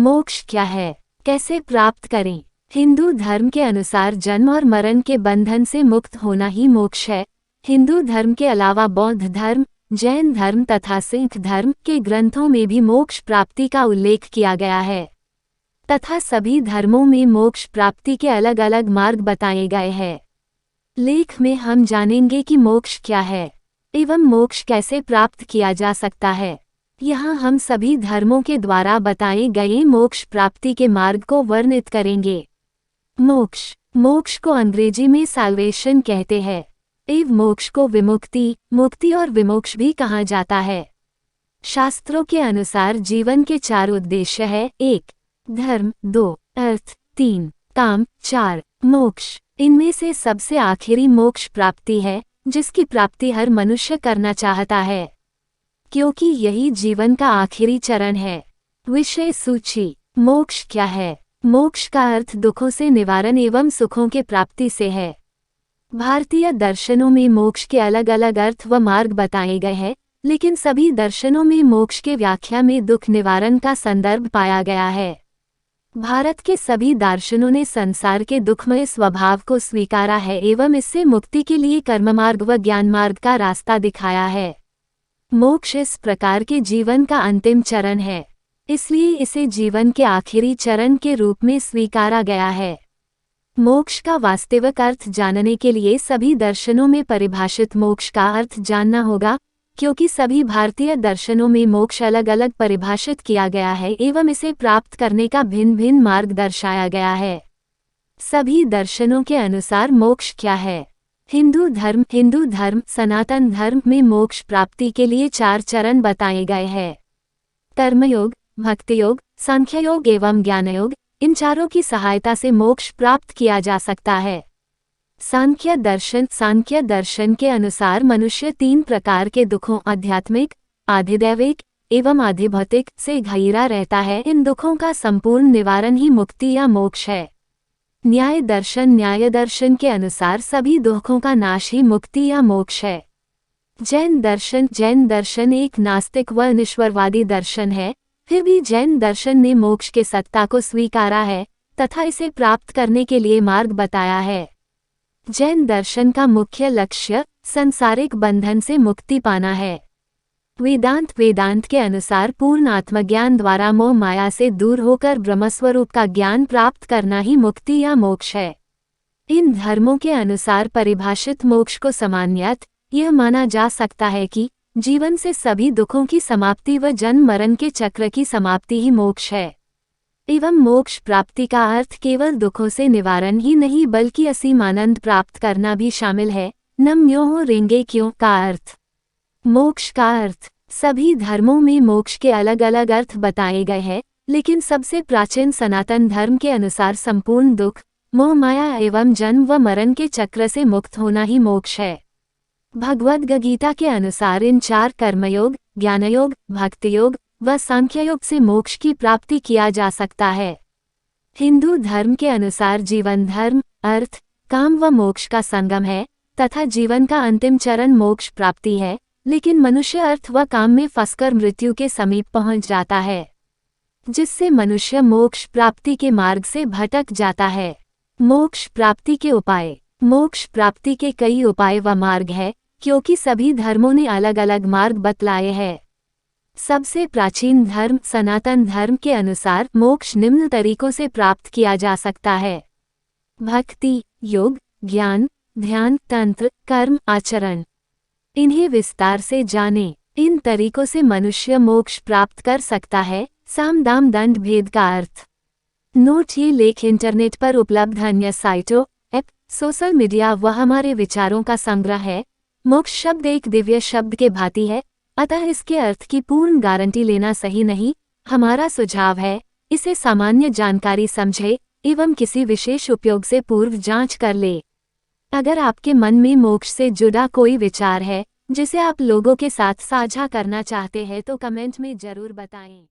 मोक्ष क्या है, कैसे प्राप्त करें? हिंदू धर्म के अनुसार जन्म और मरण के बंधन से मुक्त होना ही मोक्ष है। हिंदू धर्म के अलावा बौद्ध धर्म, जैन धर्म तथा सिख धर्म के ग्रंथों में भी मोक्ष प्राप्ति का उल्लेख किया गया है तथा सभी धर्मों में मोक्ष प्राप्ति के अलग अलग मार्ग बताए गए हैं। लेख में हम जानेंगे कि मोक्ष क्या है एवं मोक्ष कैसे प्राप्त किया जा सकता है। यहाँ हम सभी धर्मों के द्वारा बताए गए मोक्ष प्राप्ति के मार्ग को वर्णित करेंगे। मोक्ष को अंग्रेजी में साल्वेशन कहते हैं एवं मोक्ष को विमुक्ति, मुक्ति और विमोक्ष भी कहा जाता है। शास्त्रों के अनुसार जीवन के 4 उद्देश्य है। 1. धर्म, 2. अर्थ, 3. काम, 4. मोक्ष। इनमें से सबसे आखिरी मोक्ष प्राप्ति है, जिसकी प्राप्ति हर मनुष्य करना चाहता है, क्योंकि यही जीवन का आखिरी चरण है। विषय सूची। मोक्ष क्या है? मोक्ष का अर्थ दुखों से निवारण एवं सुखों के प्राप्ति से है। भारतीय दर्शनों में मोक्ष के अलग अलग अर्थ व मार्ग बताए गए हैं, लेकिन सभी दर्शनों में मोक्ष के व्याख्या में दुख निवारण का संदर्भ पाया गया है। भारत के सभी दार्शनों ने संसार के दुखमय स्वभाव को स्वीकारा है एवं इससे मुक्ति के लिए कर्ममार्ग व ज्ञान मार्ग का रास्ता दिखाया है। मोक्ष इस प्रकार के जीवन का अंतिम चरण है, इसलिए इसे जीवन के आखिरी चरण के रूप में स्वीकारा गया है। मोक्ष का वास्तविक अर्थ जानने के लिए सभी दर्शनों में परिभाषित मोक्ष का अर्थ जानना होगा, क्योंकि सभी भारतीय दर्शनों में मोक्ष अलग अलग परिभाषित किया गया है एवं इसे प्राप्त करने का भिन्न भिन्न मार्ग दर्शाया गया है। सभी दर्शनों के अनुसार मोक्ष क्या है? हिंदू धर्म सनातन धर्म में मोक्ष प्राप्ति के लिए 4 चरण बताए गए हैं। कर्मयोग, भक्ति योग, सांख्य योग एवं ज्ञान योग। इन चारों की सहायता से मोक्ष प्राप्त किया जा सकता है। सांख्य दर्शन के अनुसार मनुष्य 3 प्रकार के दुखों आध्यात्मिक, आधिदैविक एवं आधिभौतिक से घिरा रहता है। इन दुखों का संपूर्ण निवारण ही मुक्ति या मोक्ष है। न्याय दर्शन के अनुसार सभी दुखों का नाश ही मुक्ति या मोक्ष है। जैन दर्शन एक नास्तिक व निश्वरवादी दर्शन है, फिर भी जैन दर्शन ने मोक्ष के सत्ता को स्वीकारा है तथा इसे प्राप्त करने के लिए मार्ग बताया है। जैन दर्शन का मुख्य लक्ष्य सांसारिक बंधन से मुक्ति पाना है। वेदांत के अनुसार पूर्ण आत्मज्ञान द्वारा मोह माया से दूर होकर ब्रह्मस्वरूप का ज्ञान प्राप्त करना ही मुक्ति या मोक्ष है। इन धर्मों के अनुसार परिभाषित मोक्ष को सामान्यतः यह माना जा सकता है कि जीवन से सभी दुखों की समाप्ति व जन्म मरण के चक्र की समाप्ति ही मोक्ष है। एवं मोक्ष प्राप्ति का अर्थ केवल दुखों से निवारण ही नहीं बल्कि असीम आनंद प्राप्त करना भी शामिल है। नम यो रेंगे क्यों का अर्थ। मोक्ष का अर्थ। सभी धर्मों में मोक्ष के अलग अलग अर्थ बताए गए हैं, लेकिन सबसे प्राचीन सनातन धर्म के अनुसार संपूर्ण दुख, मोह माया एवं जन्म व मरण के चक्र से मुक्त होना ही मोक्ष है। भगवद गीता के अनुसार इन 4 कर्मयोग, ज्ञानयोग, भक्ति योग व सांख्य योग से मोक्ष की प्राप्ति किया जा सकता है। हिंदू धर्म के अनुसार जीवन धर्म, अर्थ, काम व मोक्ष का संगम है तथा जीवन का अंतिम चरण मोक्ष प्राप्ति है, लेकिन मनुष्य अर्थ व काम में फंसकर मृत्यु के समीप पहुंच जाता है, जिससे मनुष्य मोक्ष प्राप्ति के मार्ग से भटक जाता है। मोक्ष प्राप्ति के उपाय। मोक्ष प्राप्ति के कई उपाय व मार्ग है, क्योंकि सभी धर्मों ने अलग अलग मार्ग बतलाए हैं। सबसे प्राचीन धर्म सनातन धर्म के अनुसार मोक्ष निम्न तरीकों से प्राप्त किया जा सकता है। भक्ति, योग, ज्ञान, ध्यान, तंत्र, कर्म, आचरण। इन्हें विस्तार से जानें। इन तरीकों से मनुष्य मोक्ष प्राप्त कर सकता है। साम दाम दंड भेद का अर्थ। नोट: ये लेख इंटरनेट पर उपलब्ध अन्य साइटों, ऐप, सोशल मीडिया व हमारे विचारों का संग्रह है। मोक्ष शब्द एक दिव्य शब्द के भांति है, अतः इसके अर्थ की पूर्ण गारंटी लेना सही नहीं। हमारा सुझाव है, इसे सामान्य जानकारी समझे एवं किसी विशेष उपयोग से पूर्व जांच कर ले। अगर आपके मन में मोक्ष से जुड़ा कोई विचार है जिसे आप लोगों के साथ साझा करना चाहते हैं तो कमेंट में जरूर बताएं।